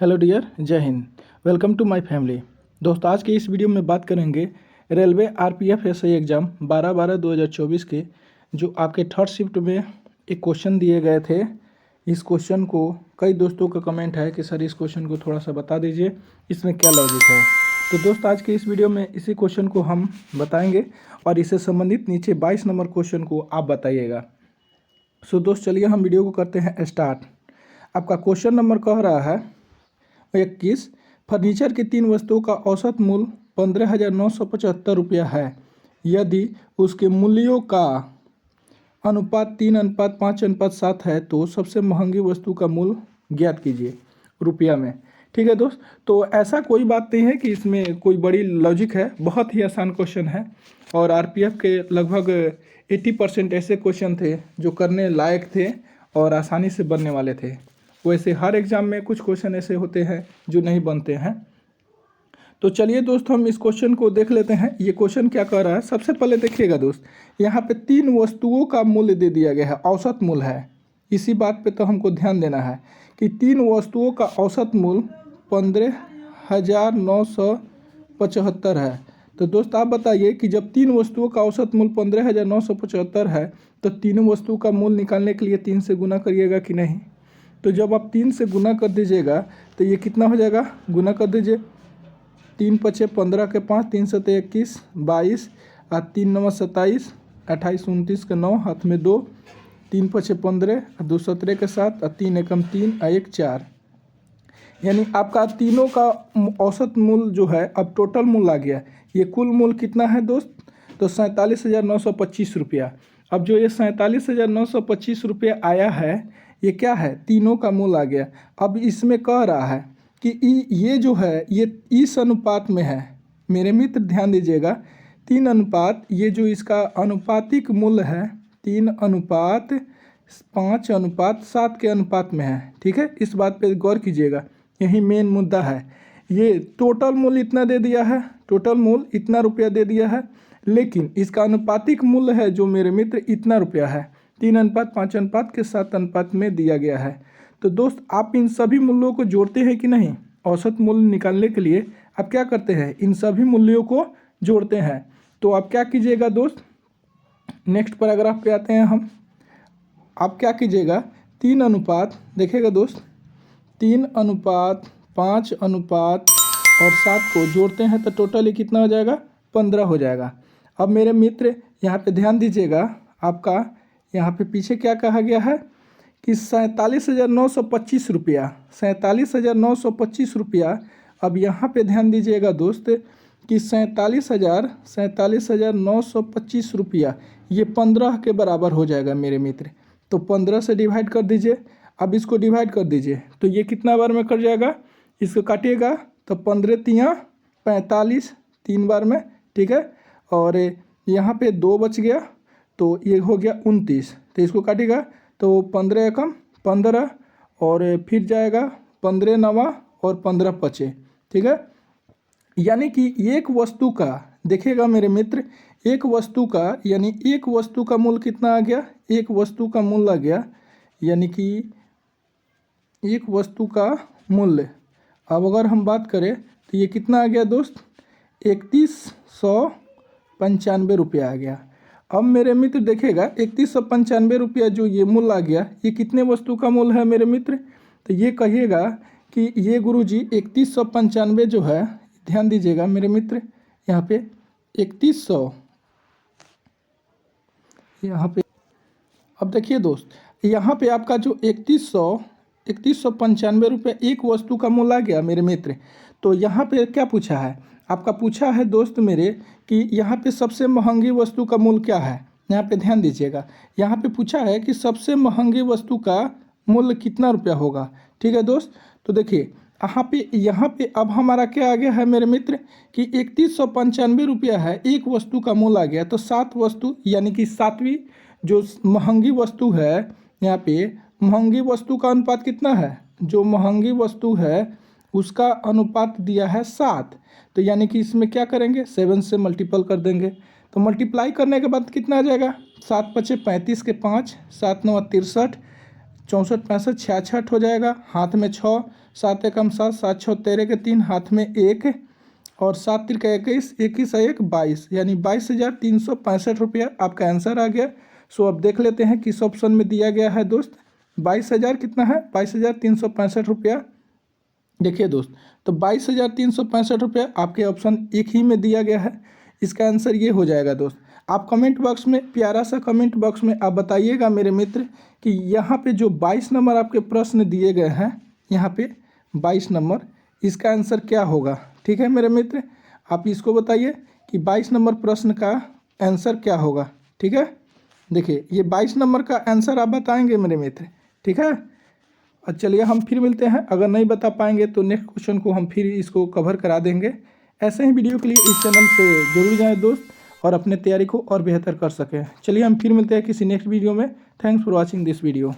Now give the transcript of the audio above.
Hello dear, जय हिंद। Welcome to my family. दोस्तों, आज के इस वीडियो में बात करेंगे रेलवे आरपीएफ एसआई एग्ज़ाम 12/12/2024 के जो आपके थर्ड शिफ्ट में एक क्वेश्चन दिए गए थे। इस क्वेश्चन को कई दोस्तों का कमेंट है कि सर इस क्वेश्चन को थोड़ा सा बता दीजिए, इसमें क्या लॉजिक है। तो दोस्त, आज के इस वीडियो में इसी क्वेश्चन को हम बताएंगे और इससे संबंधित नीचे 22 नंबर क्वेश्चन को आप बताइएगा। सो दोस्त, चलिए हम वीडियो को करते हैं स्टार्ट। आपका क्वेश्चन नंबर कह रहा है 21, फर्नीचर की 3 वस्तुओं का औसत मूल्य 15,975 रुपया है। यदि उसके मूल्यों का अनुपात 3:5:7 है तो सबसे महंगी वस्तु का मूल्य ज्ञात कीजिए रुपया में। ठीक है दोस्त, तो ऐसा कोई बात नहीं है कि इसमें कोई बड़ी लॉजिक है, बहुत ही आसान क्वेश्चन है और आरपीएफ के लगभग 80% ऐसे क्वेश्चन थे जो करने लायक थे और आसानी से बनने वाले थे। वैसे हर एग्ज़ाम में कुछ क्वेश्चन ऐसे होते हैं जो नहीं बनते हैं। तो चलिए दोस्त, हम इस क्वेश्चन को देख लेते हैं। ये क्वेश्चन क्या कह रहा है, सबसे पहले देखिएगा दोस्त, यहाँ पे 3 वस्तुओं का मूल्य दे दिया गया है, औसत मूल्य है। इसी बात पे तो हमको ध्यान देना है कि 3 वस्तुओं का औसत मूल्य 15,975 है। तो दोस्त आप बताइए कि जब 3 वस्तुओं का औसत मूल्य 15,975 है तो तीनों वस्तुओं का मूल्य निकालने के लिए 3 से गुना करिएगा कि नहीं। तो जब आप 3 से गुना कर दीजिएगा तो ये कितना हो जाएगा, गुना कर दीजिए। 3 पचे 15 के 5, 3 सते 21, 22 और 3 9 27, 28 29 के 9, हाथ में 2, 3 पचे 15 और 2 17 के 7 और 3 एकम 3 और 1 4। यानी आपका तीनों का औसत मूल्य जो है अब टोटल मूल्य आ गया। ये कुल मूल्य कितना है दोस्त, तो 47,925 रुपया। अब जो ये 47,925 रुपया आया है, ये क्या है, तीनों का मूल्य आ गया। अब इसमें कह रहा है कि ये जो है ये इस अनुपात में है। मेरे मित्र ध्यान दीजिएगा, 3 अनुपात, ये जो इसका अनुपातिक मूल्य है 3:5:7 के अनुपात में है। ठीक है, इस बात पे गौर कीजिएगा, यही मेन मुद्दा है। ये टोटल मूल्य इतना दे दिया है, टोटल मूल्य इतना रुपया दे दिया है, लेकिन इसका अनुपातिक मूल्य है जो मेरे मित्र इतना रुपया है, 3:5:7 अनुपात में दिया गया है। तो दोस्त, आप इन सभी मूल्यों को जोड़ते हैं कि नहीं। औसत मूल्य निकालने के लिए आप क्या करते हैं, इन सभी मूल्यों को जोड़ते हैं। तो आप क्या कीजिएगा दोस्त, नेक्स्ट पैराग्राफ पे आते हैं हम। आप क्या कीजिएगा, 3 अनुपात, देखिएगा दोस्त, 3:5:7 को जोड़ते हैं तो टोटल ये कितना हो जाएगा, 15 हो जाएगा। अब मेरे मित्र यहाँ पे ध्यान दीजिएगा, आपका यहाँ पे पीछे क्या कहा गया है कि 47,925 रुपया, 47,925 रुपया। अब यहाँ पे ध्यान दीजिएगा दोस्त कि 47,925 रुपया ये 15 के बराबर हो जाएगा मेरे मित्र। तो 15 से डिवाइड कर दीजिए। अब इसको डिवाइड कर दीजिए तो ये कितना बार में कट जाएगा, इसको काटिएगा तो 15 × 45, 3 बार में। ठीक है, और यहाँ पे 2 बच गया तो ये हो गया 29। तो इसको काटिएगा तो 15 एकम 15 और फिर जाएगा 15 9 और 15 5। ठीक है, यानी कि एक वस्तु का, देखिएगा मेरे मित्र, एक वस्तु का यानी एक वस्तु का मूल्य कितना आ गया, एक वस्तु का मूल्य आ गया, यानी कि एक वस्तु का मूल्य। अब अगर हम बात करें तो ये कितना आ गया दोस्त, 3195 रुपया आ गया। अब मेरे मित्र देखिएगा 3195 रुपया जो ये मूल्य आ गया, ये कितने वस्तु का मूल्य है मेरे मित्र। तो ये कहिएगा कि ये गुरुजी 3195 जो है, ध्यान दीजिएगा मेरे मित्र, यहाँ पे 3100, यहाँ पे अब देखिए दोस्त, यहाँ पे आपका जो 3195 रुपये एक वस्तु का मूल्य आ गया मेरे मित्र। तो यहाँ पे क्या पूछा है, आपका पूछा है दोस्त मेरे कि यहाँ पे सबसे महंगी वस्तु का मूल्य क्या है। यहाँ पे ध्यान दीजिएगा, यहाँ पे पूछा है कि सबसे महंगी वस्तु का मूल्य कितना रुपया होगा। ठीक है दोस्त, तो देखिए यहाँ पे अब हमारा क्या आ गया है मेरे मित्र कि 3195 रुपया है, एक वस्तु का मूल्य आ गया। तो 7 वस्तु यानी कि 7वीं जो महंगी वस्तु है, यहाँ पे महंगी वस्तु का अनुपात कितना है, जो महंगी वस्तु है उसका अनुपात दिया है 7। तो यानी कि इसमें क्या करेंगे, 7 से मल्टीपल कर देंगे। तो मल्टीप्लाई करने के बाद कितना आ जाएगा, 7 पचे 35 के 5, 7 9 63, 64 65 66 हो जाएगा, हाथ में 6, 7 एकम 7, 7 छः 13 के 3, हाथ में 1 और 7 तिरका 21, 21 1 22, यानी 22,365 रुपया आपका आंसर आ गया। सो अब देख लेते हैं किस ऑप्शन में दिया गया है दोस्त। 22,000 कितना है, 22,365 रुपया। देखिए दोस्त, तो 22,365 रुपया आपके ऑप्शन एक ही में दिया गया है। इसका आंसर ये हो जाएगा दोस्त। आप कमेंट बॉक्स में, प्यारा सा कमेंट बॉक्स में आप बताइएगा मेरे मित्र कि यहाँ पे जो 22 नंबर आपके प्रश्न दिए गए हैं, यहाँ पे 22 नंबर, इसका आंसर क्या होगा। ठीक है मेरे मित्र, आप इसको बताइए कि 22 नंबर प्रश्न का आंसर क्या होगा। ठीक है, देखिए ये 22 नंबर का आंसर आप बताएंगे मेरे मित्र। ठीक है, और चलिए हम फिर मिलते हैं। अगर नहीं बता पाएंगे तो नेक्स्ट क्वेश्चन को हम फिर इसको कवर करा देंगे। ऐसे ही वीडियो के लिए इस चैनल से जुड़ जाएं दोस्त, और अपने तैयारी को और बेहतर कर सकें। चलिए हम फिर मिलते हैं किसी नेक्स्ट वीडियो में। Thanks for watching this video.